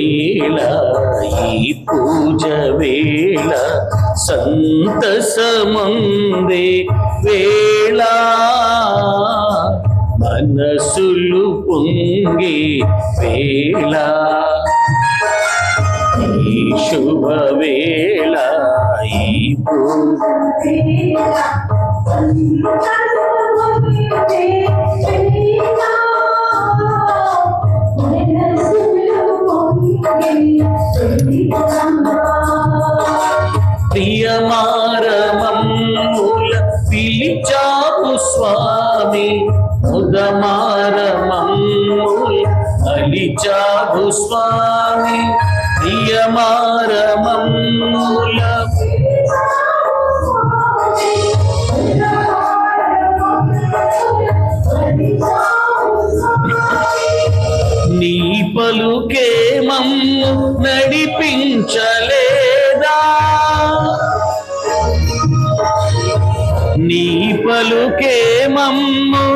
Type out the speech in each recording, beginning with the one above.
వేళ ఈ పూజ వేళ సంతసమందే వేళ మనసులు పొంగే వేళ ఈ శుభ వేళ ఈ పూజ ప్రియమారమమ్ముల పిలిచావు స్వామి ముదమారమమ్ముల అలిచావు స్వామి ప్రియమారమమ్ముల నీ పలుకే మమ్ము నడిపించలేదా నీ పలుకే మమ్ము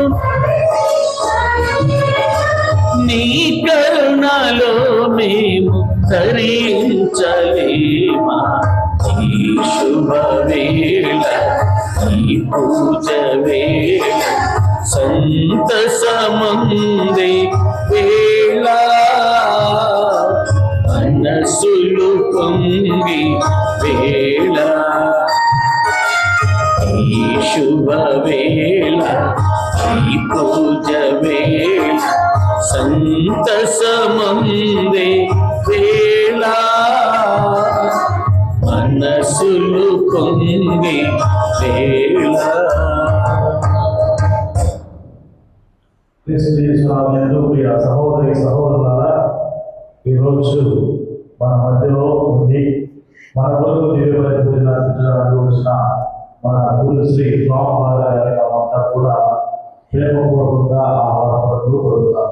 నీ కరుణలో మేము ధరించలేమా ఈ శుభ వేళ ఈ పూజ వేళ సంతసమందే వేళ మనసులు పొంగి వేళ ఈ శుభ వేళ ఈ పూజ వేళ సంతసమందే వేళ మనసులు పొంగి వేళ. ప్రియ సహోదరి సహోదరులారా, ఈరోజు మన మధ్యలో ఉంది మన కొరకు దివ్యబలి పూజలు అర్పించడానికి వచ్చిన మన గురు శ్రీ స్వామి అంతా కూడా ప్రేమపూర్వకంగా ఆహ్వానపడుతూ కోరుతాం.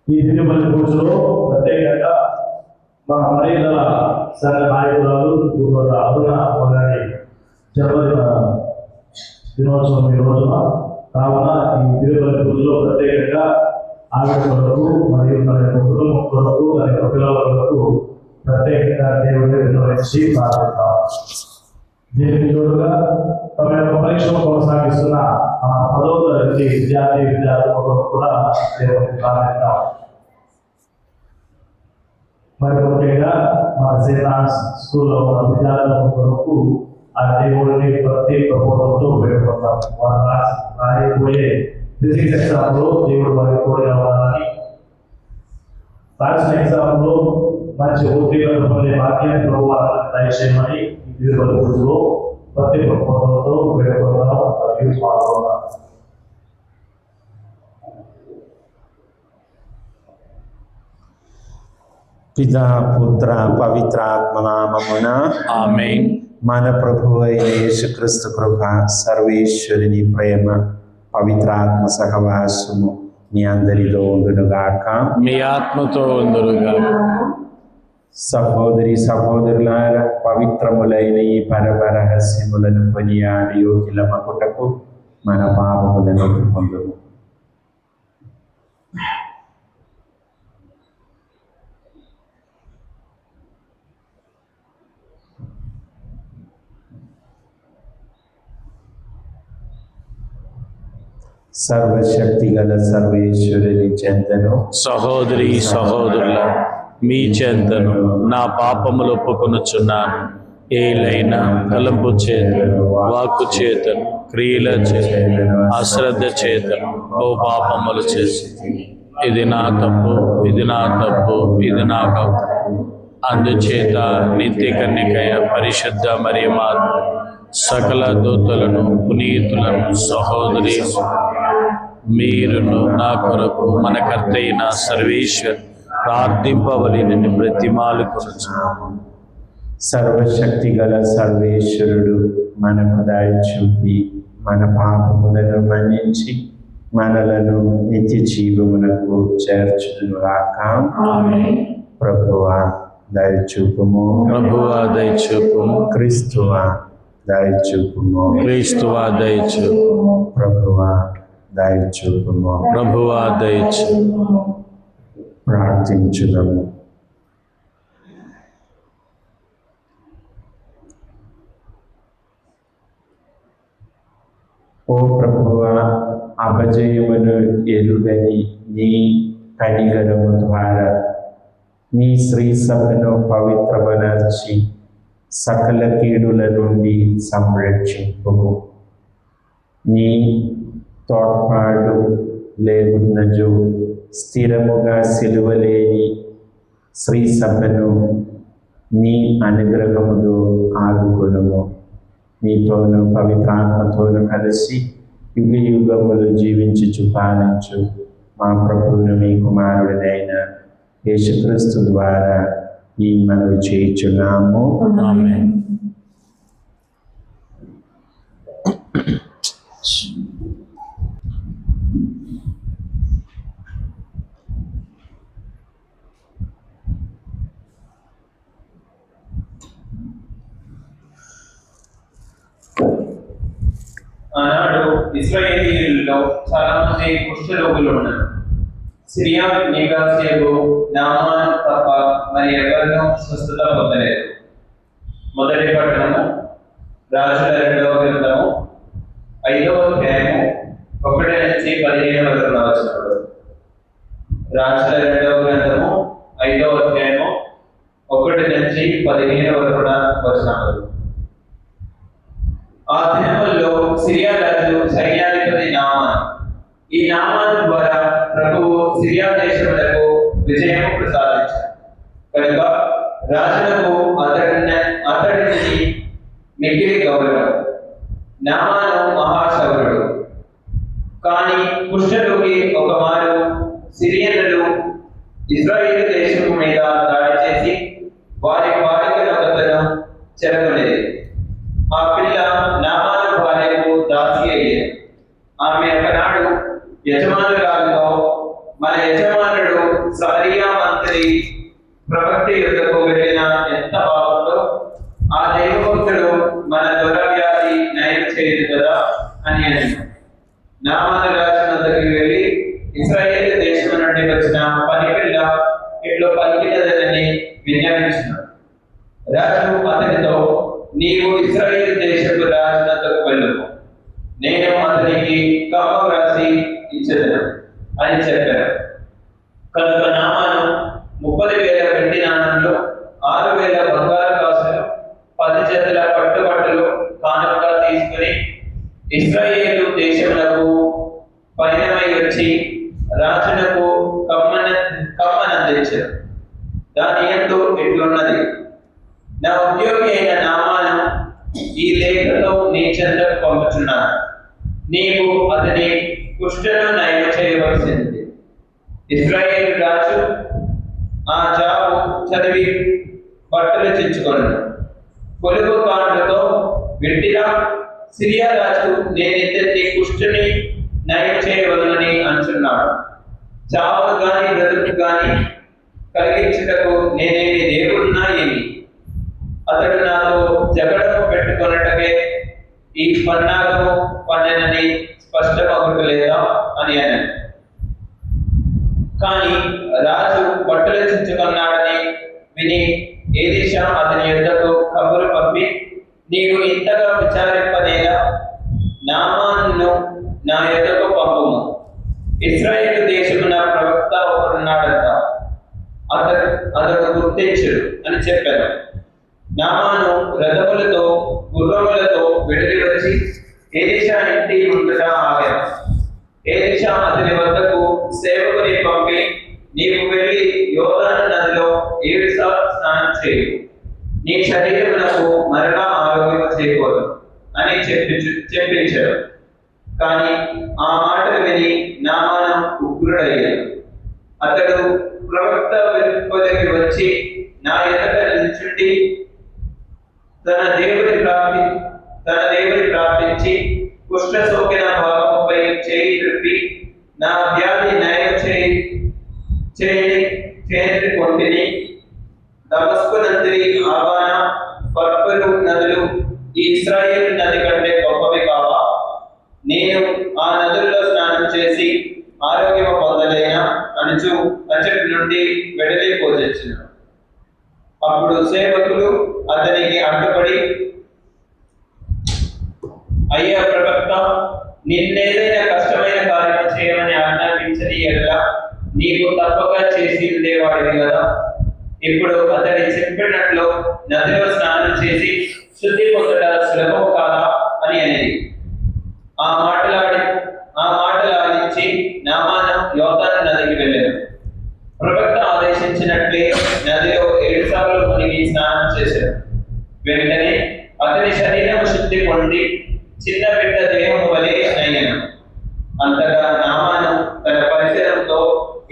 ఈ దివ్యబలి పూజలో ప్రత్యేకంగా మన మహిళల సంఘ నాయకురాలు అరుణ మొదలైన జన్మదిన దినోత్సవం ఈ రోజున కావున ఈ దివ్యబలి పూజలో ప్రత్యేకంగా ఆవిడ కొరకు మరియు తన యొక్క కుటుంబం కొరకు తన యొక్క పిల్లల కొరకు ప్రత్యేకంగా దేవుడిని నిర్వహించి ప్రార్థిస్తాం. దీనికి తోడుగా తమ యొక్క పరీక్షను కొనసాగిస్తున్న మన 10వ తరగతి విద్యార్థుల కొరకు కూడా దేవుడిని ప్రార్థిస్తాం. మరి ముఖ్యంగా మన సేనాన్స్ స్కూల్లో ఉన్న విద్యార్థుల కొరకు ఆ దేవుడిని ప్రత్యేక బోధంతో వేడుకుంటాం. వారు రాయబోయే ఫిజిక్స్ ఎగ్జామ్లో దేవుడు వారికి కూడా రావాలని, రాసిన ఎగ్జామ్లో మంచి ఉత్తీర్ణత పొందే భాగ్యాన్ని ప్రభువాలను దయచేయమని ఈ దివ్యబలి పూజలో ప్రత్యేక బోధంతో వేడుకుంటాం మరియు పాల్గొంటాం. పితా పుత్ర పవిత్రాత్మ నామమున ఆమేన్. మన ప్రభువు అయిన యేసుక్రీస్తు కృప, సర్వేశ్వరుని ప్రేమ, పవిత్రాత్మ సహవాసము మీ అందరితో ఉండునుగాక. మీ ఆత్మతో ఉందురుగాక. సహోదరి సహోదరులారా, పవిత్రములైన ఈ పరమ రహస్యములను కొనియాడి యోగ్యులమగుటకు మన పాపములను ఒప్పుకొందుము. సర్వశక్తి గల సర్వేశ్వరుని చెంతను సహోదరి సహోదరుల మీ చెంతను నా పాపములు ఒప్పుకొనుచున్నాను. ఏలైనా తలంపు చేతను, వాక్కు చేతను, క్రియల చేతను, అశ్రద్ధ చేతను ఓ పాపములు చేసి ఇది నా తప్పు, ఇది నా తప్పు, ఇది నా తప్పు. అందుచేత నిత్య కన్యకయ పరిశుద్ధ మరియు మాత సకల దూతలను, పునీతులను, సహోదరి మీరును నా కొరకు మన కర్త అయిన సర్వేశ్వర్ ప్రార్థింపవలెనని బ్రతిమాలుకొనుచున్నాము. సర్వశక్తి గల సర్వేశ్వరుడు మనకు దయ చూపి మన పాపములను మన్నించి మనలను నిత్య జీవమునకు చేర్చుదునుగాక. ప్రభువా దయచూపుము, ప్రభువా దయచూపుము, క్రీస్తువా దయచూపుము, క్రీస్తువా దయచూపుము, ప్రభువా దయచూపుము. ప్రభువా దయచూపుము. ప్రార్థించుదాము. ఓ ప్రభువా, అపజయమును ఎరుగని నీ కనికరము ద్వారా నీ శ్రీ సభను పవిత్రపరచి సకల కీడుల నుండి సంరక్షింపుము. నీ తోడ్పాటు లేకున్నజు స్థిరముగా సిలువలేని శ్రీ సభను నీ అనుగ్రహముతో ఆదుకొనుము. నీతోను పవిత్రాత్మతోను కలిసి యుగ యుగములు జీవించుచు పాలించు మా ప్రభువును మీ కుమారుడైన యేసుక్రీస్తు ద్వారా ఈ మనవి చేయుచున్నాము. ఆమేన్. ఆనాడు ఇశ్రాయేలీయులలో చాలా మంది కుష్ఠరోగులు ఉన్నారు. సిరియా నివాసియు నామాను తప్ప మరి ఎవరినూ స్వస్థత పొందలేదు. మొదటి పట్టణము రాజుల 2వ గ్రంథము 5వ అధ్యాయము 1 నుంచి 15 వరకు వచ్చినప్పుడు, రాజుల 2వ గ్రంథము 5వ అధ్యాయము 1 నుంచి 15 వరకు వచ్చినప్పుడు, ఆ దినముల్లో సిరియా రాజు సైన్యాధిపతి నామాను, ఈ నామాను ద్వారా ప్రభువు సిరియా దేశములకు విజయము ప్రసాదించారు. కనుక రాజులకు అతడిని మిగిలి గౌరవం. నామాను మహాశౌరుడు. కానీ కుష్ఠరోగి ఒక మారు సిరియన్లు ఇశ్రాయేలు దేశము మీద దాడి చేసి వారి బాలికలను చెరగలేదు. ఆ పిల్ల నామాను భార్యకు దాసి అయ్యేది. ఆమె ఒకనాడు యజమానురాలతో, మన యజమానుడు సమరియా మంత్రి ప్రవక్త యుద్ధకు వెళ్ళిన ఎంత బాగుందో, ఆ దైవభక్తుడు మన దురవ్యాధి నయం చేయదు కదా అని అన్నాడు. నామాను రాజు వద్దకు వెళ్ళి ఇశ్రాయేలు దేశం నుండి వచ్చిన పని పిల్ల ఇట్లు పలికినదని విన్నవించినాడు. రాజు అతనితో, నీవు ఇశ్రాయేలు దేశపు రాజునకు వెళ్ళము, నేను అతనికి కమ్మం రాసి ఇచ్చేదను అని చెప్పారు. కనుక నామాను 30,000 వెండి నాణాలు, 6,000 బంగారు కాసులు, 10 జతల పట్టుబట్టలు కానుకగా తీసుకుని ఇశ్రాయేలు దేశములకు పయనమై వచ్చి రాజునకు కమ్మనందించారు. దాని యందు ఇట్లున్నది: నా ఉద్యోగి అయిన నామాను ఈ లేఖతో నీ చెంతకు పంపుచున్నాను. నీవు అతని కుష్ఠను నయం చేయవలసింది. ఇశ్రాయేలు రాజు ఆ జాబు చదివి బట్టలు చించుకొనెను. పొలుగు కాండ్లతో, వింటిరా, సిరియా రాజు నేనిద్దరిని కుష్ఠుని నయం చేయవలనని అంటున్నాడు. చావును గాని బ్రతుకు గాని కలిగించుటకు నేనేమి దేవుడున్నా ఏమి? అతడు నాతో జగడము పెట్టుకొనటకే ఈ పన్నాగము పన్నెనని స్పష్టమగుటలేదా అని అన్నాడు. కానీ రాజు బట్టలు చించుకున్నాడని విని ఎలీషా అతని యొద్దకు కబురు పంపి, నీవు ఇంతగా విచారింపనేలా? నామాను నా యొద్దకు పంపుము. ఇశ్రాయేలు దేశమున ప్రవక్త ఒకడున్నాడంట, అతడు గుర్తించుడు అని చెప్పారు. నామాను రథములతో గుర్రములతో వెడలి వచ్చి ఎలీషా ఇంటి ముందట ఆగాడు. ఎలీషా అతని వద్దకు సేవకుని పంపి, నీవు వెళ్ళి యోర్దాను నదిలో 7 సార్లు స్నానం చేయు, నీ శరీరమునకు మరలా ఆరోగ్యం చేయకూడదు అని చెప్పించాడు. కానీ ఆ మాటలు విని నామాను ఉగ్రుడయ్యాడు. అతడు ప్రవక్త వెలుపలికి వచ్చి నా ఎదుట నిల్చుండి తన దేవుని ప్రార్థించి కుష్ఠ సోకిన భాగముపై చేయి త్రిప్పి, నా వ్యాధి నయం చేయి కొంటిని. దమస్కు నది, ఆబానా, ఫర్పరు నదులు ఈ ఇశ్రాయేలు నది కంటే గొప్పవి కావా? నేను ఆ నదుల్లో స్నానం ఆరోగ్యము పొందలేన అనుచు అచ్చటి నుండి వెడలిపోవచ్చు. అప్పుడు సేవకులు అతనికి అడ్డుపడి, అయ్యా ప్రవక్త, నిన్నేదైనా కష్టమైన కార్యం చేయమని ఆజ్ఞాపించని ఎడల నీకు తప్పక చేసి ఉండేవాడివి కదా. ఇప్పుడు అతని చెప్పినట్లు నదిలో స్నానం చేసి శుద్ధి పొందట సులభం కాదా అని అనేది. ఆ మాటలాడించి నామాను యోర్దాను నదికి వెళ్ళారు. ప్రవక్త ఆదేశించినట్లే నదిలో 7 సార్లు మునిగి స్నానం చేశారు. వెంటనే అతని శరీరం శుద్ధి పొంది చిన్న బిడ్డ దేహం వలె అయినను. అంతటా నామాను తన పరిసరంతో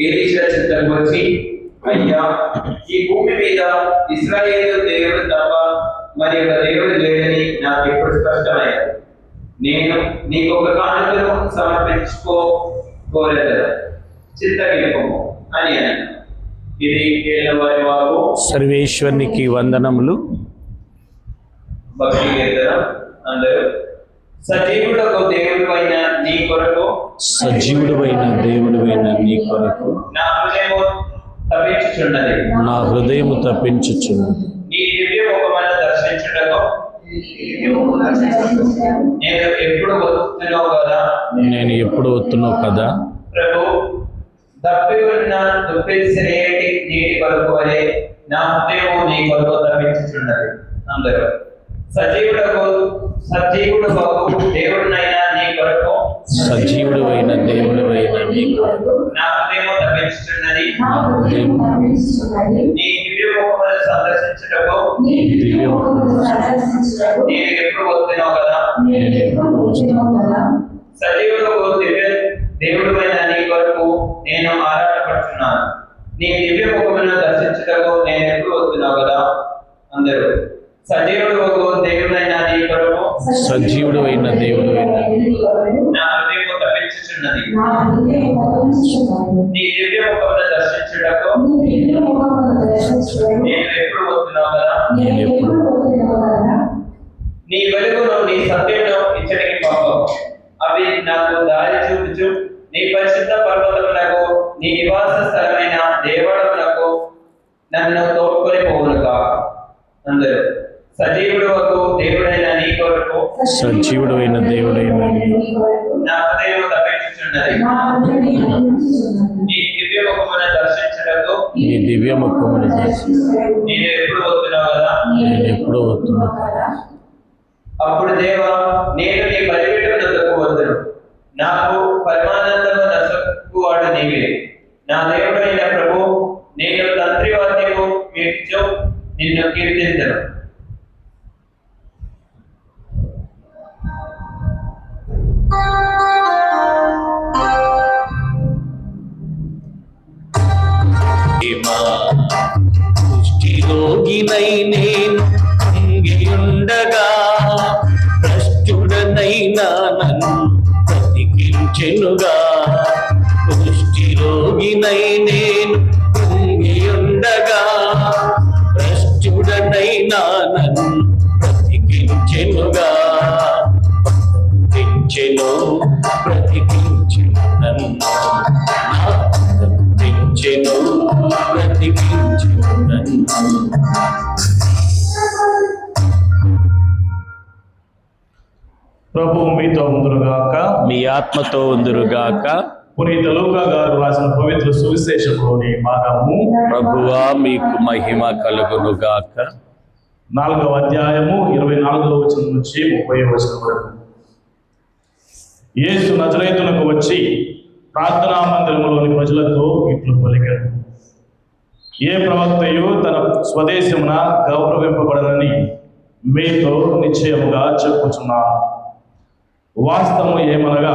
ఎలీషా చెంతకు వచ్చి, అయ్యా, ఈ భూమి మీద ఇశ్రాయేలు దేవుడు తప్ప మరి ఒక దేవుడు లేడని నాకు ఎప్పుడు స్పష్టమైంది. నేను నీకు ఒక కానుకను సమర్పించుకోలేదు, చింతగిలిపోము అని అన్నాడు. ఇది ఏళ్ళవారి వారు. సర్వేశ్వరునికి వందనములు. భక్తి కీర్తన అందరూ. సజీవుడకు దేవుడివైన నీ కొరకు, సజీవుడైన దేవుడివైన నీ కొరకు నా హృదయము తప్పించుచున్నది. నా హృదయము తప్పించుచున్నది. నీ దివ్య ముఖమును దర్శించుటకు నేను ఎప్పుడు వస్తున్నావు కదా. నేను ఎప్పుడు వస్తున్నావు కదా. ప్రభు, తప్పి ఉన్న దుఃఖించలేటి నీటి కొరకు వలె నా హృదయము నీ కొరకు తప్పించుచున్నది. అందరూ. సజీవుడు దేవుడినైనా నీ కొరకు, సజీవుడైన దేవుడివైన నీ కొరకు నా హృదయము తప్పించుచున్నది. నా హృదయము నీ దివ్య ముఖమును సందర్శించుటకు నేను ఎప్పుడు వస్తున్నావు కదా. నేను ఎప్పుడు వస్తున్నావు. సజీవుడు దేవుడివైన నీ కొరకు నేను ఆరాటపడుతున్నాను. నీ దివ్య ముఖమును దర్శించుటకు నేను ఎప్పుడు వస్తున్నావు కదా. అందరూ. సజీవుడు దేవుడైన నీ కొరకు, సజీవుడైన దేవుడివైన నా హృదయము తప్పించుచున్నది. నీ దివ్య ముఖమును దర్శించుటకు నేను ఎప్పుడు వస్తున్నావు కదా. నేను ఎప్పుడు నీ వెలుగును నీ సత్యమును ఇచ్చటికి పంపవు. అవి నాకు దారి చూపుచు నీ పరిశుద్ధ పర్వతములకు, నీ నివాస స్థలమైన దేవాలయములకు నన్ను తోడ్కొని పోవునుగా. అందరూ. సజీవుడు దేవుడైన నీ కొరకు, సజీవుడైన దేవుడైన నా హృదయం తప్పించుచున్నది. నీ దివ్య ముఖమును దర్శించుటకు నీ దివ్య ముఖమును నేను ఎప్పుడు వస్తున్నావు కదా. నేను ఎప్పుడు వస్తున్నావు కదా. అప్పుడు దేవా, నేను నీ బలిపీఠం వద్దకు వద్దును. నాకు పరమానందము నసక్కువాడు నీవే. నా దేవుడైన ప్రభు, నేను తంత్రి వాద్యము మీర్చు నిన్ను కీర్తించను. కుష్ఠిరోగినై నేను ఉండగా భ్రష్టుడనైనా నన్ను బ్రతికించెనుగా. కుష్ఠిరోగినై నేను ఉండగా భ్రష్టుడనైనా నన్ను బ్రతికించెనుగా. బ్రతికించెను నన్ను, బ్రతికించెను నన్ను. ప్రభు మీతో ఉందురుగాక. మీ ఆత్మతో ఉందురుగాక. పునీత లూకా గారు రాసిన పవిత్ర సువిశేషంలోని భాగము. ప్రభువా మీకు మహిమ కలుగునుగాక. 4వ అధ్యాయము 24వ వచనం నుంచి 30వ వచనం వరకు. యేసు నజరేతునకు వచ్చి ప్రార్థనా మందిరములోని ప్రజలతో ఇట్లు పలికాడు. ఏ ప్రవక్తయు తన స్వదేశమున గౌరవింపబడనని మీతో నిశ్చయముగా చెప్పుచున్నాను. వాస్తవము ఏమనగా,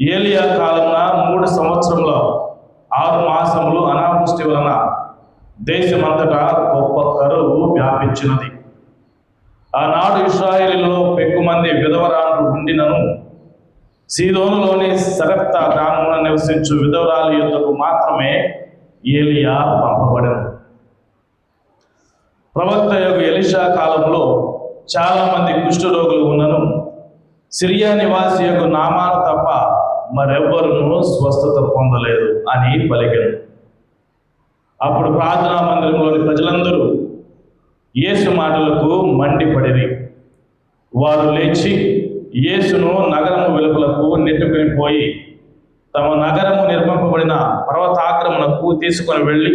ఏలియా కాలమున 3 సంవత్సరముల 6 మాసములు అనావృష్టి వలన దేశమంతటా గొప్ప కరువు వ్యాపించినది. ఆనాడు ఇశ్రాయేలులో పెక్కుమంది విధవరాండ్రు ఉండినను సీదోనులోని సరెప్తా గ్రామమున నివసించు విధవరాలి యొద్దకు మాత్రమే ఏలియా పంపబడెను. ప్రవక్త యొక్క ఎలీషా కాలంలో చాలా మంది కుష్ఠరోగులు ఉన్నను సిరియా నివాసి యొక్క నామాను తప్ప మరెవ్వరూ స్వస్థత పొందలేదు అని పలికెను. అప్పుడు ప్రార్థనా మందిరంలోని ప్రజలందరూ యేసు మాటలకు మండిపడిరి. వారు లేచి యేసును నగరము వెలుపలకు నెట్టుకుని పోయి తమ నగరము నిర్మింపబడిన పర్వతాగ్రమునకు తీసుకొని వెళ్ళి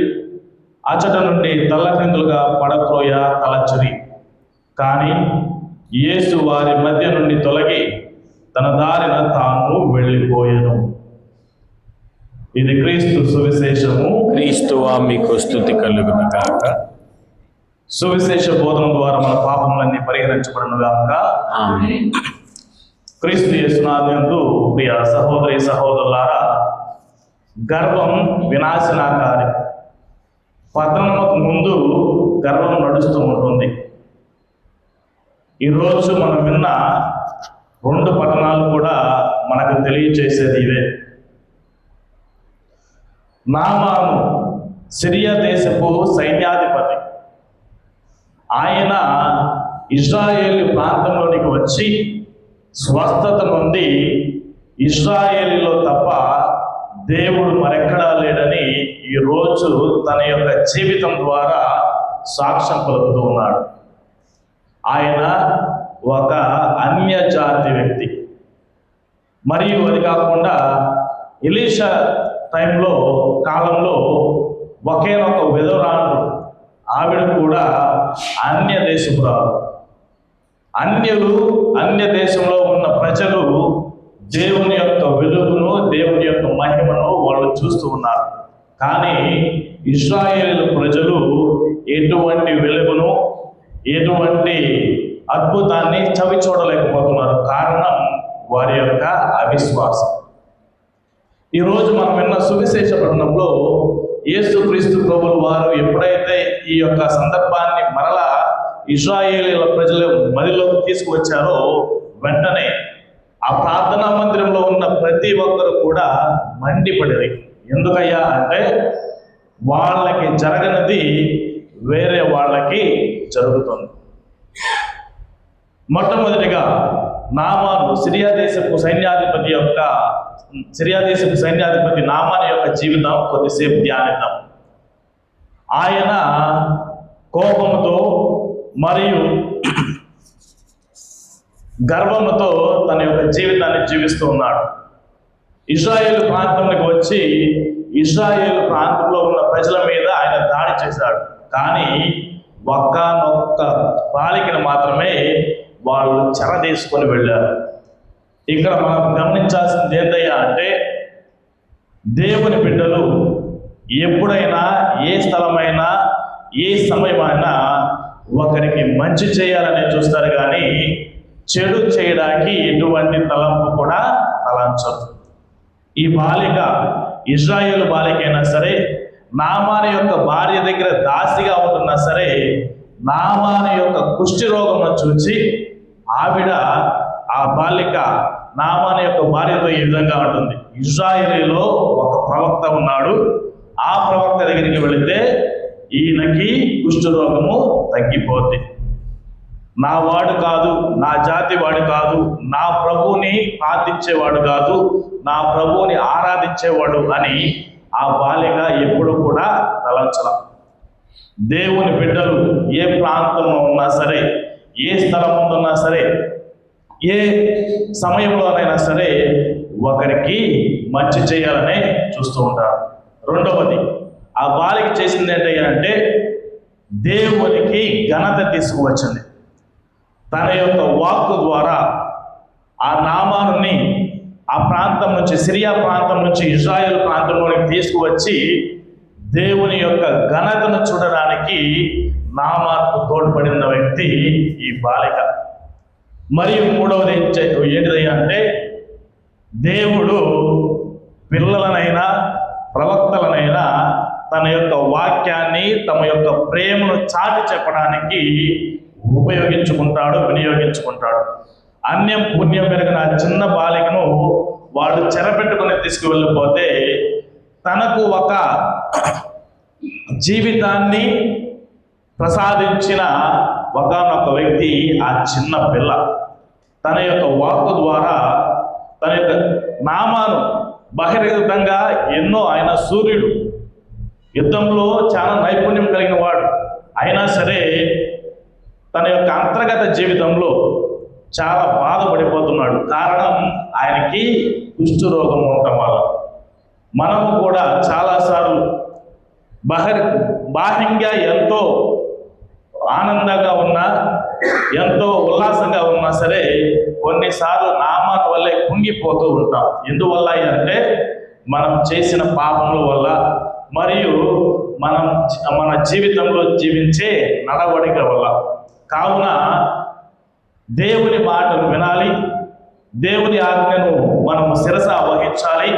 అచట నుండి తల్లకిందులుగా పడత్రోయ తలచిరి. కానీ యేసు వారి మధ్య నుండి తొలగి తన దారిన తాను వెళ్ళిపోయెను. ఇది క్రీస్తు సువిశేషము. క్రీస్తువా మీకు స్తుతి కలుగును గాక. సువిశేష బోధన ద్వారా మన పాపములన్నీ పరిహరించబడును గాక. ఆమేన్. క్రీస్తు యేసునందు ప్రియ సహోదరి సహోదరులారా, గర్వం వినాశనకారి. పతనముకు ముందు గర్వం నడుస్తూ ఉంటుంది. ఈరోజు మనం విన్న 2 పట్టణాలు కూడా మనకు తెలియచేసేది ఇవే. నామాను సిరియా దేశపు సైన్యాధిపతి. ఆయన ఇజ్రాయేలు ప్రాంతంలోనికి వచ్చి స్వస్థత నొంది ఇజ్రాయేలీలో తప్ప దేవుడు మరెక్కడా లేడని ఈరోజు తన యొక్క జీవితం ద్వారా సాక్ష్యం పలుకుతూ ఉన్నాడు. ఆయన ఒక అన్య జాతి వ్యక్తి. మరియు అది కాకుండా ఎలీషా కాలంలో ఒకేనొక విధవరాండ్రు, ఆవిడ కూడా అన్య దేశపురాలు. అన్య దేశంలో ఉన్న ప్రజలు దేవుని యొక్క వెలుగును, దేవుని యొక్క మహిమను వాళ్ళు చూస్తూ ఉన్నారు. కానీ ఇశ్రాయేలు ప్రజలు ఎటువంటి వెలుగును, ఎటువంటి అద్భుతాన్ని చవి చూడలేకపోతున్నారు. కారణం వారి యొక్క అవిశ్వాసం. ఈరోజు మనం విన్న సువిశేష పట్టణంలో యేసుక్రీస్తు ప్రభువుల వారు ఎప్పుడైతే ఈ యొక్క సందర్భాన్ని మరలా ఇశ్రాయేలీల ప్రజల మదిలోకి తీసుకువచ్చారో వెంటనే ఆ ప్రార్థనా మందిరంలో ఉన్న ప్రతి ఒక్కరు కూడా మండిపడిరి. ఎందుకయ్యా అంటే వాళ్ళకి జరగనిది వేరే వాళ్ళకి జరుగుతుంది. మొట్టమొదటిగా నామాను సిరియా దేశపు సైన్యాధిపతి నామాను యొక్క జీవితం కొద్దిసేపు ధ్యానిద్దాం. ఆయన కోపంతో మరియు గర్వంతో తన యొక్క జీవితాన్ని జీవిస్తూ ఉన్నాడు. ఇశ్రాయేలు ప్రాంతంలోకి వచ్చి ఇశ్రాయేలు ప్రాంతంలో ఉన్న ప్రజల మీద ఆయన దాడి చేశాడు. కానీ ఒక్కనొక్క బాలికను మాత్రమే వాళ్ళు చెరదీసుకొని వెళ్ళారు. ఇక్కడ మనం గమనించాల్సింది ఏంటయ్యా అంటే దేవుని బిడ్డలు ఎప్పుడైనా, ఏ స్థలమైనా, ఏ సమయమైనా ఒకరికి మంచి చేయాలని చూస్తారు, కానీ చెడు చేయడానికి ఎటువంటి తలంపు కూడా తలంచదు. ఈ బాలిక ఇశ్రాయేలు బాలికైనా సరే, నామాని యొక్క భార్య దగ్గర దాసిగా ఉంటున్నా సరే, నామాని యొక్క కుష్టి రోగంను చూచి ఆ బాలిక నామాని యొక్క భార్యతో ఈ విధంగా ఉంటుంది, ఇశ్రాయేలీలో ఒక ప్రవక్త ఉన్నాడు, ఆ ప్రవక్త దగ్గరికి వెళితే ఈయనకి కుష్టి రోగము తగ్గిపోద్ది. నా వాడు కాదు, నా జాతి వాడు కాదు, నా ప్రభువుని ప్రార్థించేవాడు కాదు, నా ప్రభువుని ఆరాధించేవాడు అని ఆ బాలిక ఎప్పుడు కూడా తలంచల. దేవుని బిడ్డలు ఏ ప్రాంతంలో ఉన్నా సరే, ఏ స్థలం ఉన్నా సరే, ఏ సమయంలోనైనా సరే ఒకరికి మంచి చేయాలనే చూస్తూ ఉంటారు. రెండవది, ఆ బాలిక చేసింది ఏంటంటే దేవునికి ఘనత తీసుకువచ్చింది. తన యొక్క వాక్కు ద్వారా ఆ నామానుని ఆ ప్రాంతం నుంచి, సిరియా ప్రాంతం నుంచి ఇజ్రాయేల్ ప్రాంతంలోనికి తీసుకువచ్చి దేవుని యొక్క ఘనతను చూడడానికి నామాకు తోడ్పడిన వ్యక్తి ఈ బాలిక. మరియు మూడవది ఏంటిది అంటే దేవుడు పిల్లలనైనా ప్రవక్తలనైనా తన యొక్క వాక్యాన్ని, తమ యొక్క ప్రేమను చాటి చెప్పడానికి వినియోగించుకుంటాడు. అన్యం పుణ్యం పెరిగిన చిన్న బాలికను వాడు చెరపెట్టుకుని తీసుకువెళ్ళిపోతే తనకు ఒక జీవితాన్ని ప్రసాదించిన ఒకానొక వ్యక్తి ఆ చిన్న పిల్ల. తన యొక్క వాక్కు ద్వారా తన యొక్క నామాను బహిర్గతంగా ఎన్నో, ఆయన సూర్యుడు, యుద్ధంలో చాలా నైపుణ్యం కలిగిన వాడు, అయినా సరే తన యొక్క అంతర్గత జీవితంలో చాలా బాధపడిపోతున్నాడు. కారణం ఆయనకి కుష్ఠరోగం ఉండటం వల్ల. మనము కూడా చాలాసార్లు బాహ్యంగా ఎంతో ఆనందంగా ఉన్నా, ఎంతో ఉల్లాసంగా ఉన్నా సరే కొన్నిసార్లు నామాల వల్లే కుంగిపోతూ ఉంటాం. ఎందువల్ల అంటే మనం చేసిన పాపముల వల్ల, మరియు మన జీవితంలో జీవించే నడవడిక వల్ల. కావున దేవుని మాటలు వినాలి, దేవుని ఆజ్ఞను మనం శిరస వహించాలి.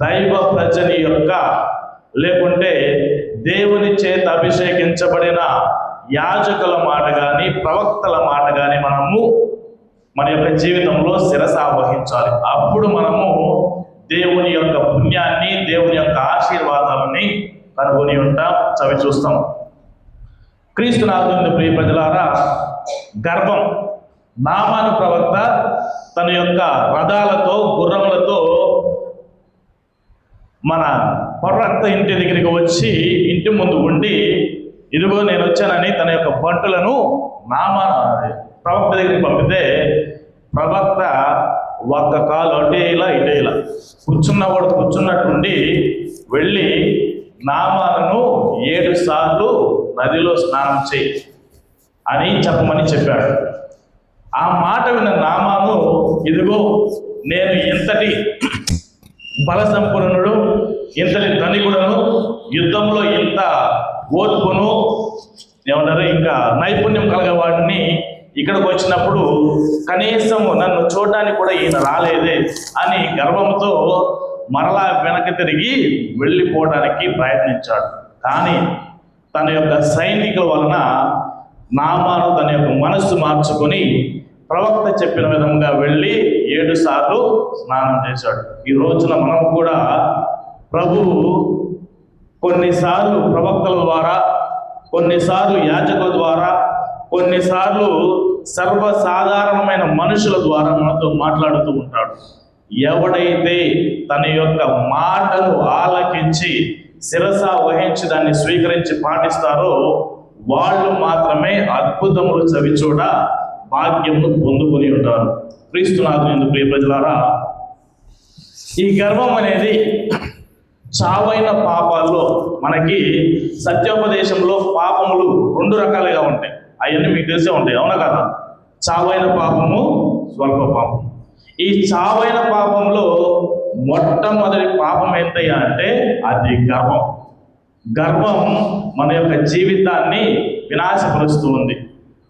దైవ ప్రజని యొక్క లేకుంటే దేవుని చేత అభిషేకించబడిన యాజకుల మాట కానీ ప్రవక్తల మాట కానీ మనము మన యొక్క జీవితంలో శిరస వహించాలి. అప్పుడు మనము దేవుని యొక్క పుణ్యాన్ని, దేవుని యొక్క ఆశీర్వాదాలని కనుగొని ఉంటాం, చవి చూస్తాం. క్రీస్తునాథుని ప్రియ ప్రజలారా, గర్వం, నామాను ప్రవక్త తన యొక్క రథాలతో గుర్రములతో మన ప్రవక్త ఇంటి దగ్గరికి వచ్చి ఇంటి ముందు ఉండి, ఇదిగో నేను వచ్చానని తన యొక్క బంటులను ప్రవక్త దగ్గరికి పంపితే ప్రవక్త ఒక్క కాలు అటేలా ఇటేలా కూర్చున్నవాడు కూర్చున్నట్టుండి వెళ్ళి నామాలను 7 సార్లు నదిలో స్నానం చేయి అని చెప్పమని చెప్పాడు. ఆ మాట విన్న నామాను, ఇదిగో నేను ఇంతటి బల సంపన్నుడు, ఇంతటి ధనికుడను, యుద్ధంలో ఇంత ఓర్పును ఏమంటారు ఇంకా నైపుణ్యం కలిగేవాడిని, ఇక్కడికి వచ్చినప్పుడు కనీసం నన్ను చూడడానికి కూడా ఈయన రాలేదే అని గర్వంతో మరలా వెనక్కి తిరిగి వెళ్ళిపోవడానికి ప్రయత్నించాడు. కానీ తన యొక్క సైనికుల వలన నామాను తన యొక్క మనస్సు మార్చుకొని ప్రవక్త చెప్పిన విధంగా వెళ్ళి 7 సార్లు స్నానం చేశాడు. ఈ రోజున మనం కూడా ప్రభువు కొన్నిసార్లు ప్రవక్తల ద్వారా, కొన్నిసార్లు యాజకుల ద్వారా, కొన్నిసార్లు సర్వసాధారణమైన మనుషుల ద్వారా మనతో మాట్లాడుతూ ఉంటాడు. ఎవడైతే తన యొక్క మాటను ఆలకించి శిరస వహించి దాన్ని స్వీకరించి పాటిస్తారో వాళ్ళు మాత్రమే అద్భుతములు చవిచూడ భాగ్యమును పొందుకొని ఉంటారు. క్రీస్తునాథుని ప్రియ ప్రజలారా, ఈ గర్వం అనేది చావైన పాపాల్లో మనకి సత్యోపదేశంలో పాపములు 2 రకాలుగా ఉంటాయి. అవన్నీ మీకు తెలిసే ఉంటాయి, అవునా కదా? చావైన పాపము, స్వల్ప పాపం. ఈ చావైన పాపంలో మొట్టమొదటి పాపం ఏంటయ్యా అంటే అది గర్వం. గర్వం మన యొక్క జీవితాన్ని వినాశపరుస్తూ ఉంది.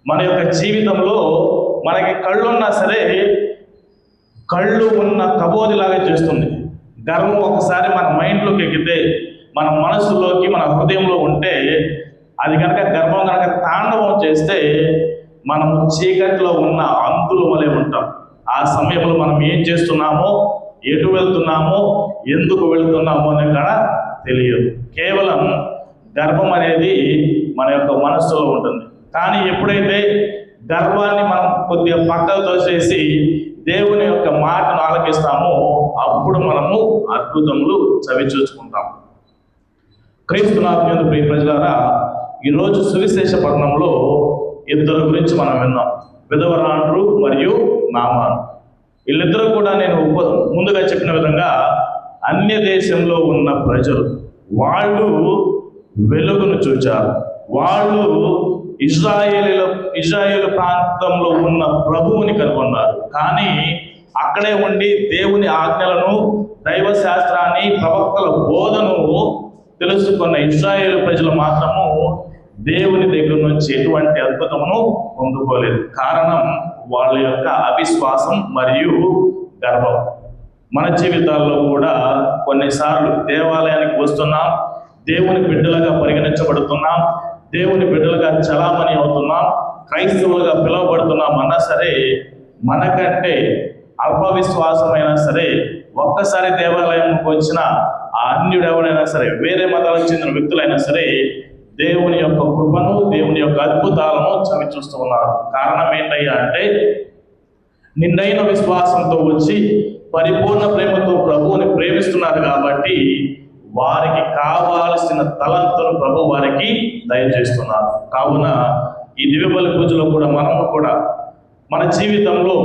మన యొక్క జీవితంలో మనకి కళ్ళు ఉన్నా సరే కళ్ళు ఉన్న కబోదిలాగా చేస్తుంది. గర్వం ఒకసారి మన మైండ్లోకి ఎక్కితే, మన మనసులోకి, మన హృదయంలో ఉంటే, అది కనుక గర్వం కనుక తాండవం చేస్తే మనము చీకట్లో ఉన్న అంతుల వలె ఉంటాం. ఆ సమయంలో మనం ఏం చేస్తున్నామో, ఎటు వెళ్తున్నామో, ఎందుకు వెళ్తున్నామో అని కూడా తెలియదు. కేవలం గర్వం అనేది మన యొక్క మనస్సులో ఉంటుంది. కానీ ఎప్పుడైతే గర్వాన్ని మనం కొద్దిగా పక్కకు తోసేసి దేవుని యొక్క మాటను ఆలకిస్తామో అప్పుడు మనము అద్భుతములు చవి చూసుకుంటాం. క్రీస్తునాథుని ప్రియ ప్రజలారా, ఈరోజు సువిశేష పట్టణంలో 2 గురించి మనం విన్నాం, విధవరాండ్రు మరియు నామాను. వీళ్ళిద్దరూ కూడా నేను ముందుగా చెప్పిన విధంగా అన్య దేశంలో ఉన్న ప్రజలు, వాళ్ళు వెలుగును చూచారు. వాళ్ళు ఇజ్రాయేలు ప్రాంతంలో ఉన్న ప్రభువుని కనుగొన్నారు. కానీ అక్కడే ఉండి దేవుని ఆజ్ఞలను, దైవ శాస్త్రాన్ని, ప్రవక్తల బోధను తెలుసుకున్న ఇజ్రాయేలు ప్రజలు మాత్రము దేవుని దగ్గర నుంచి ఎటువంటి అద్భుతమును పొందుకోలేదు. కారణం వాళ్ళ యొక్క అవిశ్వాసం మరియు గర్వం. మన జీవితాల్లో కూడా కొన్నిసార్లు దేవాలయానికి వస్తున్నాం, దేవుని బిడ్డలుగా పరిగణించబడుతున్నాం, దేవుని బిడ్డలుగా చలామణి అవుతున్నాం, క్రైస్తవులుగా పిలువబడుతున్నాం అన్నా సరే మనకంటే అల్ప విశ్వాసమైనా సరే, ఒక్కసారి దేవాలయంకి వచ్చిన ఆ అన్యుడు ఎవరైనా సరే, వేరే మతాలకు చెందిన వ్యక్తులైనా సరే దేవుని యొక్క కృపను, దేవుని యొక్క అద్భుతాలను చవి చూస్తూ ఉన్నారు. కారణం ఏంటయ్యా అంటే నిండైన విశ్వాసంతో వచ్చి పరిపూర్ణ ప్రేమతో ప్రభువుని ప్రేమిస్తున్నారు కాబట్టి వారికి కావాల్సిన తలంతులు ప్రభు వారికి దయచేస్తున్నారు. కావున ఈ దివ్య బలి పూజలో కూడా మనము కూడా మన జీవితంలో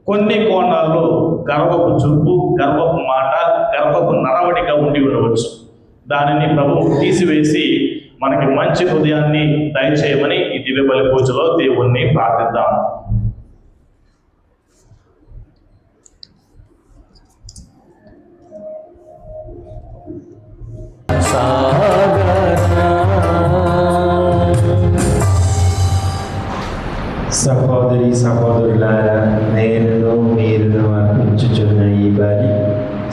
కొన్ని కోణాల్లో గర్వపు చూపు, గర్వపు మాట, గర్వపు నడవడిక ఉండి ఉండవచ్చు. దానిని ప్రభువు తీసివేసి మనకి మంచి హృదయాన్ని దయచేయమని ఈ దివ్య బలి పూజలో దేవుణ్ణి ప్రార్థిద్దాము. సహోదరి సహోదరులారా, నేను మీరును అర్పించుచున్న ఈ బలి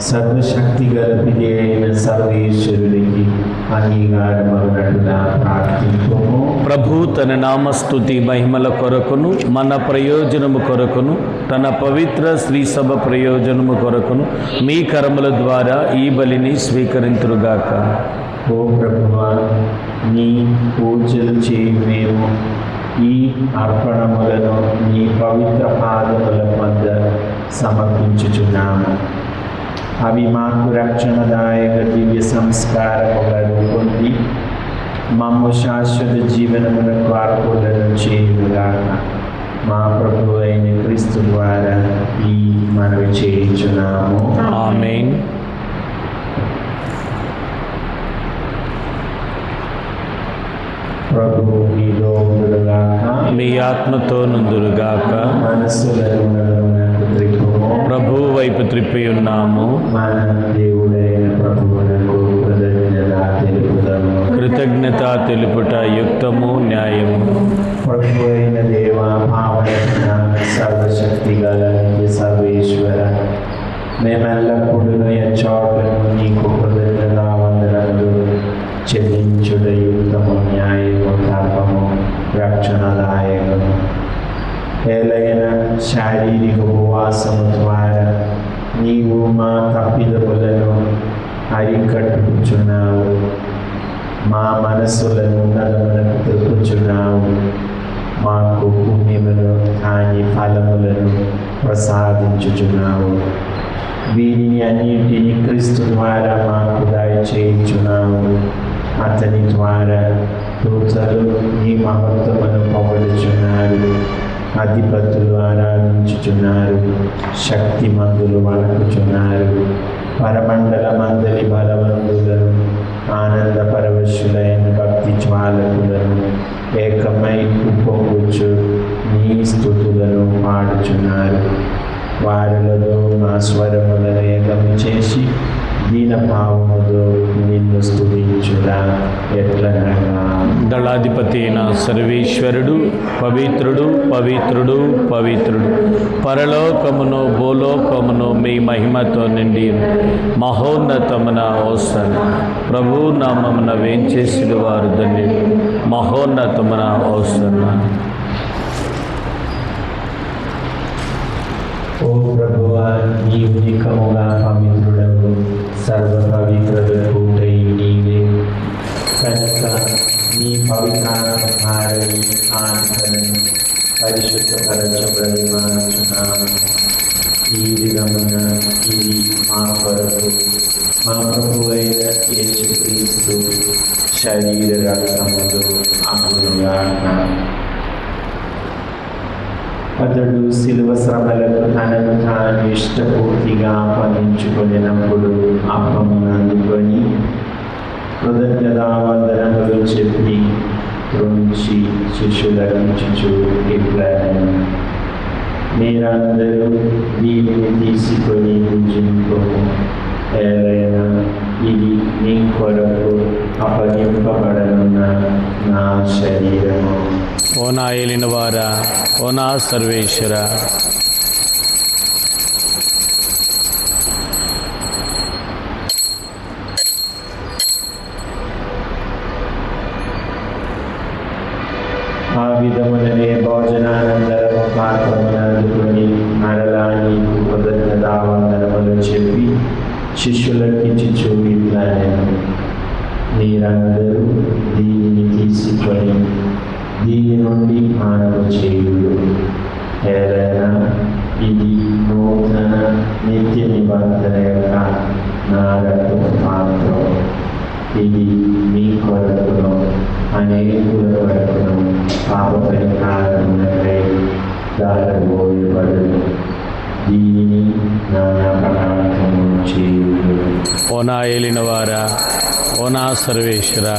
సర్వశక్తి గల పిది అయిన సర్వేశ్వరుడికి అంగీకారమగునట్లుగా ప్రార్థింపుము. ప్రభు తన నామస్తుతి మహిమల కొరకును మన ప్రయోజనము కొరకును తన పవిత్ర శ్రీసభ ప్రయోజనము కొరకును మీ కర్మల ద్వారా ఈ బలిని స్వీకరింతురుగాక. ఓ ప్రభువా, నీ పూజలు చేయి మేము ఈ అర్పణములను నీ పవిత్ర పాదముల వద్ద సమర్పించుచున్నాము. అవి మాకు రక్షణదాయక దివ్య సంస్కారముగా రూపొంది మమ్ము శాశ్వత జీవనమునకు అర్పులను చేయుగాక. మా ప్రభు అయిన క్రీస్తు ద్వారా ఈ మనవి చేయుచున్నాము. ఆమేన్. ప్రభు మీలో ఉండుగాక, మీ ఆత్మతో నుందురుగాక. మనస్సులను నలుగునకు త్రిప్పుము. ప్రభు వైపు త్రిప్పి ఉన్నాము. మన దేవుడైన ప్రభువునకు కృతజ్ఞత తెలుపుదాము. కృతజ్ఞత తెలుపుట యుక్తము, న్యాయము. ప్రభు అయిన దేవ, పావన సర్వశక్తి గల నిత్య సర్వేశ్వర, మేమెల్లప్పుడూ ఎచ్చోటను నీకు కృతజ్ఞత వందనములు చెల్లించుట యుక్తము, న్యాయము, ధర్మము, రక్షణదాయకము. ఏలైన శారీరక ఉపవాసము ద్వారా నీవు మా తప్పిదములను అరికట్టుచున్నావు, మా మనస్సులను ఉన్నతమునకు తిప్పుచున్నావు. మాకు పుణ్యమును కాని ఫలములను ప్రసాదించుచున్నావు. వీరిని అన్నింటినీ క్రీస్తు ద్వారా మాకు దయచేయుచున్నావు. అతని ద్వారా దూతలు నీ మహత్వమును పొగడుచున్నారు, అధిపతులు ఆరాధించుచున్నారు, శక్తిమంతులు వణకుచున్నారు. పరమండల మందలి బలవంతులను, ఆనంద పరవశులైన భక్తి జ్వాలకులను ఏకమై ఉప్పొంగుచు నీ స్తుతులను పాడుచున్నారు. వారిలో మా స్వరములను ఏకము చేసి దీన భావముతో నిన్ను స్తుతించుడా ఎట్లనగా. దళాధిపతి అయిన సర్వేశ్వరుడు పవిత్రుడు, పవిత్రుడు, పవిత్రుడు. పరలోకమును భూలోకమును మీ మహిమతో నిండి మహోన్నతమున హోసన్న. ప్రభు నామమున వేంచేసిన వారు ధన్యులు. మహోన్నతమున హోసన్న. ఓ ప్రభువా, నీవు నికముగా పవిత్రుడవు, సర్వ పవిత్రులకు నీవే. కనుక నీ పవిత్రాత్మధారని ఆత్మలను పరిశుద్ధపరచబడి మార్చున్నాము. ఈ విధమున ఇది మా కొరకు మా ప్రభు అయిన యేసుక్రీస్తు శరీర రక్తములు అగునుగాక. అతడు శిలువ శ్రమలకు తనను తాను ఇష్టపూర్తిగా అప్పగించుకొనినప్పుడు అప్పమును అందుకొని కృతజ్ఞతావందనములు చెప్పి త్రుంచి శిష్యులకు ఇచ్చుచు ఇట్లనెను, మీరందరూ దీనిని తీసుకొని భుజింపుము. ఏలైనా ఇది నీ కొరకు అప్పగింపబడనున్న నా శరీరము. ఓ నా ఏలిన వారా, ఓ నా సర్వేశ్వర, ఆ విధములనే భోజనానంతరము పాత్రమును అందుకొని మరలా నీకు కృతజ్ఞతావందనములు చెప్పి శిష్యులకిచ్చుచు ఇట్లనెను, మీరందరూ దీనిని తీసుకొని దీని నుండి మానవ చేయుడు. ఏదైనా ఇది నూతన నిత్య నిబంధన యొక్క నా రక్తపు పాత్ర, ఇది మీ కొరకును అనేకుల కొరకును పాప పరిహారమునకై దారబోయబడును. దీనిని నా జ్ఞాపకార్థము చేయుడు. ఓ నా ఏలిన వారా, ఓ నా సర్వేశ్వరా,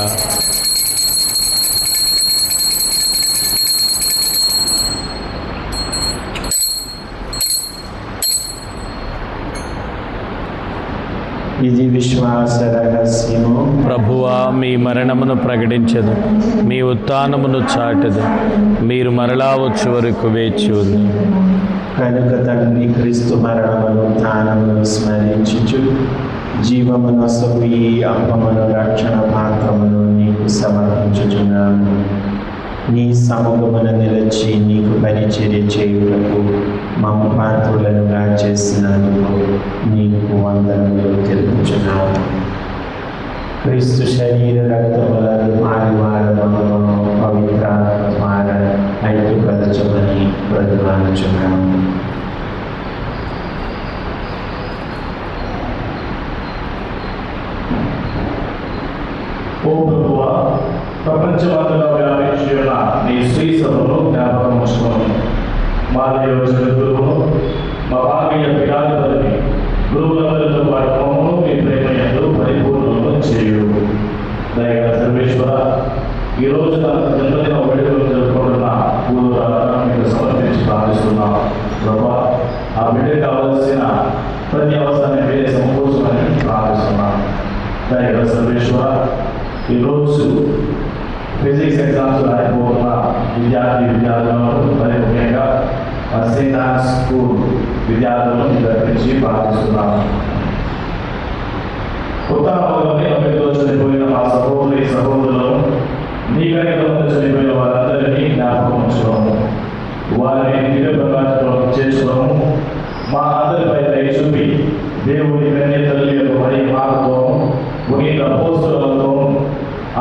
ఇది విశ్వాస రహస్యము. ప్రభువా, మీ మరణమును ప్రకటించదు, మీ ఉత్థానమును చాటదు. మీరు మరలా వచ్చే వరకు వేచి ఉంది. కనుక తండ్రి, క్రీస్తు మరణమును ఉత్థానమును స్మరించుచు జీవమునొసగు ఈ అప్పమును రక్షణ పాత్రమును నీకు సమర్పించుచున్నాను. నీ సముఖమున నిలిచి నీకు పరిచర్య చేయుటకు మమ్మ పాత్రులనుగా చేసినందుకు నీకు వందనములు తెలుపుచున్నాను. క్రీస్తు శరీర రక్తములను మారివారమను పవిత్రాత్మ ద్వారా ఐక్యపరచమని బ్రతిమాలుచున్నాను. ఓ ప్రభువా, ప్రపంచమంతటా వ్యాపించి ఉన్న నీ శ్రీ సభను జ్ఞాపకం ఉంచుకోండి. మా దేవజన గురువును, మా భాగీయ పీఠాధిపతిని, గురువులందరితో పాటు మమ్మను మీ ప్రేమ యందు పరిపూర్ణులను చేయు. దయగల సర్వేశ్వర, ఈ రోజు తన జన్మదిన వేడుకలు జరుపుకుంటున్న పూర్వరాలను మీకు సమర్పించి ప్రార్థిస్తున్నాం. ప్రభా, ఆ బిడ్డకు కావలసిన ప్రతి అవసరాన్ని మీరే సమకూర్చమని ప్రార్థిస్తున్నాం. దయగల సర్వేశ్వర, ఈరోజు ఫిజిక్స్ ఎగ్జామ్స్ రాయబోతున్న విద్యార్థులను మరి ముఖ్యంగా సెయింట్ ఆన్స్ స్కూల్ విద్యార్థులను దర్శించి ప్రార్థిస్తున్నాను. ఉత్తరాంలోని అమెరికాలో చనిపోయిన మా సహోదరులను, నీ కనికరంతో చనిపోయిన వారందరినీ జ్ఞాపకం ఉంచుకోము. వారిని దివ్య ప్రకాశంలో చేర్చుకోము. మా అందరిపై దయ చూపి దేవుని కన్య తల్లి యొక్క మరి మాటతోను, పునీత అపోస్తలులతోను,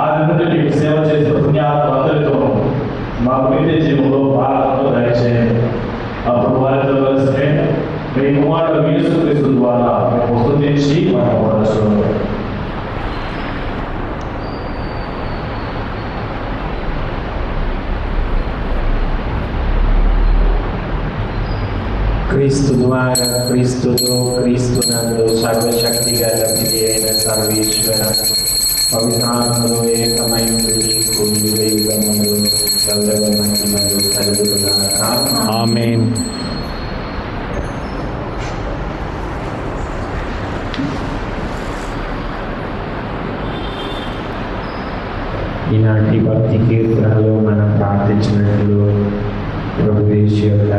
ఆది నుండి మీకు సేవ చేసిన పుణ్యాత్మ అందరితోనూ మాకు నిత్య జీవంలో భారతంలో దయచేయండి. అప్పుడు వారితో కలిసి మీ కుమారుడు యేసుక్రీస్తు ద్వారా మేము స్తుతించి మనం పొందవచ్చు. క్రీస్తు ద్వారా, క్రీస్తుతో, క్రీస్తునందు సర్వశక్తి గల విధి అయిన సర్వేశ్వర పవిత్రాత్మలో ఏకమై నీకు యుగములు గౌరవ మహిమలు కలుగుగాక. ఆమేన్. ఈనాటి భక్తి కీర్తనలో మనం ప్రార్థించినట్లు ప్రభు యేసు యొక్క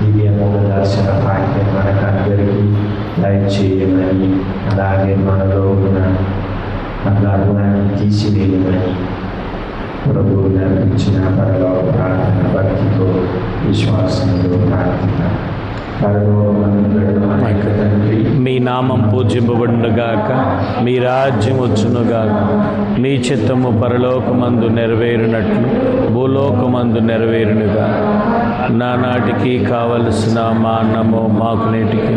దివ్యమూల దర్శన భాగ్యం మనకందరికీ దయచేయమని, అలాగే మనలో ఉన్న గర్వాన్ని తీసివేయమని ప్రభువు నడిపించిన పరలోక ప్రార్థన భక్తితో విశ్వాసంలో ప్రార్థన. మీ నామం పూజింపబడునుగాక, మీ రాజ్యం వచ్చునుగాక, మీ చిత్తము పరలోకమందు నెరవేరునట్లు భూలోకమందు నెరవేరునుగా. నానాటికి కావలసిన మా అన్నము మాకు నేటికి,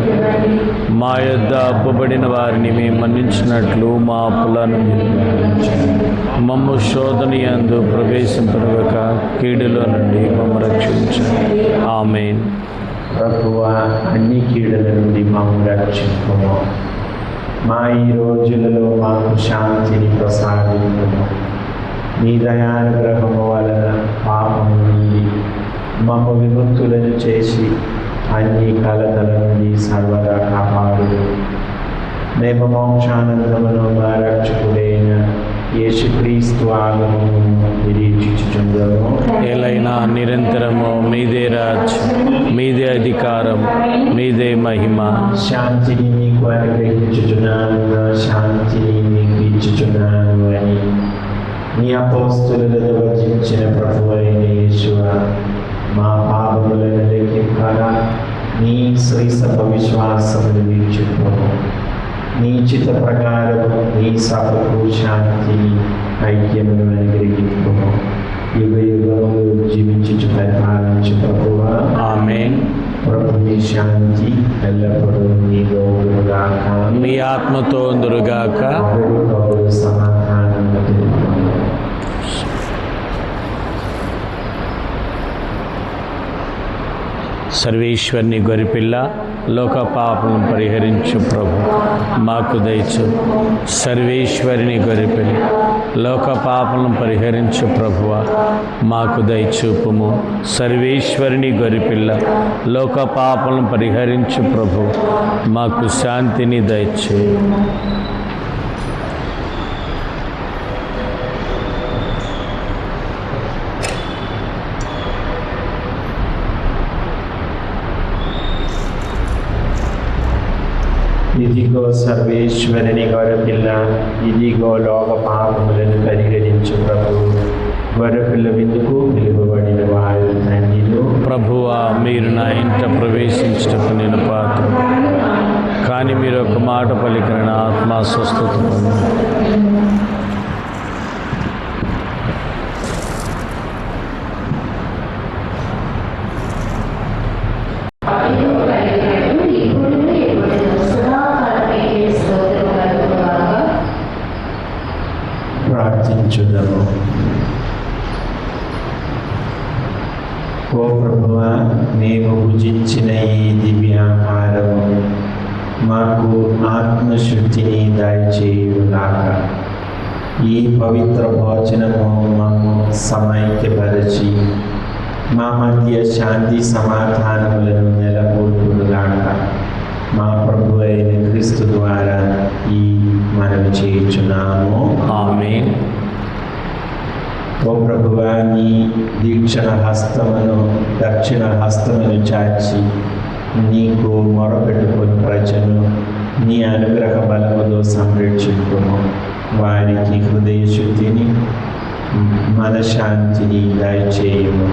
మా యొద్ద అప్పుబడిన వారిని మేము మన్నించినట్లు మా అప్పులను మమ్ము శోధన యందు ప్రవేశింపనుగాక, కీడులో నుండి మమ్ము రక్షించండి. ఆమేన్. ప్రభువా, అన్ని కీడుల నుండి మమ్మల్ని రక్షించుము. మా ఈ రోజులలో మాకు శాంతిని ప్రసాదించుము. నీ దయానుగ్రహము వలన పాపము నుండి మమ్మ విముక్తులను చేసి అన్ని కలతల నుండి సర్వదా కాపాడు. మేము మోక్షానందమును మా రక్షకుడైన యేసుక్రీస్తు ఆగమనము నిరీక్షించుచుందుము. ఏలైనా నిరంతరము మీదే రాజ్యం, మీదే అధికారం, మీదే మహిమ. శాంతిని మీకు అనుగ్రహించుచున్నాను, నా శాంతిని మీకు ఇచ్చుచున్నాను అని నీ అపోస్తలులతో వచించిన ప్రభువైన యేసువా, మా పాపములను లెక్కింపగా నీ శ్రీ సభ విశ్వాసమును వీక్షింపము. నీ చిత్త ప్రకారము నీ సభకు శాంతిని ఐక్యమును అనుగ్రహింపము. యుగ యుగములు జీవించుచు పరిపాలించు ప్రభువా. ఆమేన్. ప్రభు శాంతి ఎల్లప్పుడూ మీతో ఉండుగాక. మీ ఆత్మతో ఉందురుగాక. ఒకరికొకరు సమాధానం తెలుపుకోండి. సర్వేశ్వరుని గొరిపిల్ల, లోక పాపలను పరిహరించు ప్రభు మాకు దయచు. సర్వేశ్వరుని గొరిపిల్ల, లోక పాపలను పరిహరించు ప్రభువ మాకు దయచూపుము. సర్వేశ్వరుని గొరిపిల్ల, లోక పాపలను పరిహరించు ప్రభు మాకు శాంతిని దయచే. ఇదిగో సర్వేశ్వరుని గొర్రెపిల్ల, ఇదిగో లోక పాపములను పరిహరించు ప్రభు. గొర్రెపిల్ల విందుకు పిలువబడిన వారు ధన్యులు. ప్రభువా, మీరు నా ఇంట ప్రవేశించటకు నేను పాత్ర, కానీ మీరు ఒక మాట పలికిన నా ఆత్మ స్వస్థత పొంది. ప్రార్థించుదము. ఓ ప్రభువా, మేము భుజించిన ఈ దివ్యాహారము మాకు ఆత్మశుద్ధిని దయచేయుగాక. ఈ పవిత్ర భోజనము మాకు సమైక్యపరచి మా మధ్య శాంతి సమాధానములను నెలకొల్పుగాక. మా ప్రభు అయిన క్రీస్తు ద్వారా ఈ మనవి చేయుచున్నాము. ఆమేన్. ఓ ప్రభువా, నీ దీక్షణ హస్తమును దక్షిణ హస్తమును చాచి నీకు మొరపెట్టుకుని ప్రజను నీ అనుగ్రహ బలముతో సంరక్షించుము. వారికి హృదయ శుద్ధిని మనశ్శాంతిని దయచేయుము.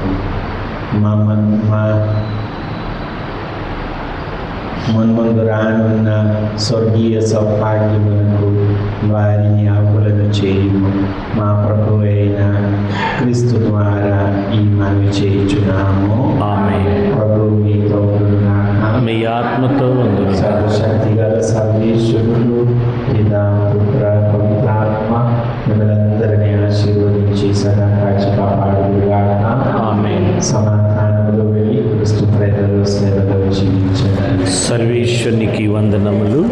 మా మున్ముందు రానున్న స్వర్గీయ సౌభాగ్యములకు వారిని ఆకులను చేయుము. మా ప్రభు అయిన క్రీస్తు ద్వారా ఈ మనవి చేయుచున్నాము. ఆమేన్. ప్రభు మీతో ఉండుగాక. మీ ఆత్మతో ఉందురుగాక. సర్వశక్తి గల సర్వేశ్వరుడు పితా పుత్ర పవిత్రాత్మ మిమ్మల్ందరినీ ఆశీర్వదించి సదా కాచి కాపాడుగాక. ఆమేన్. సమాధానములో వెళ్ళి క్రీస్తు ప్రేమలో సేవలో జీవించండి. సర్వేశ్వరునికి వందనములు.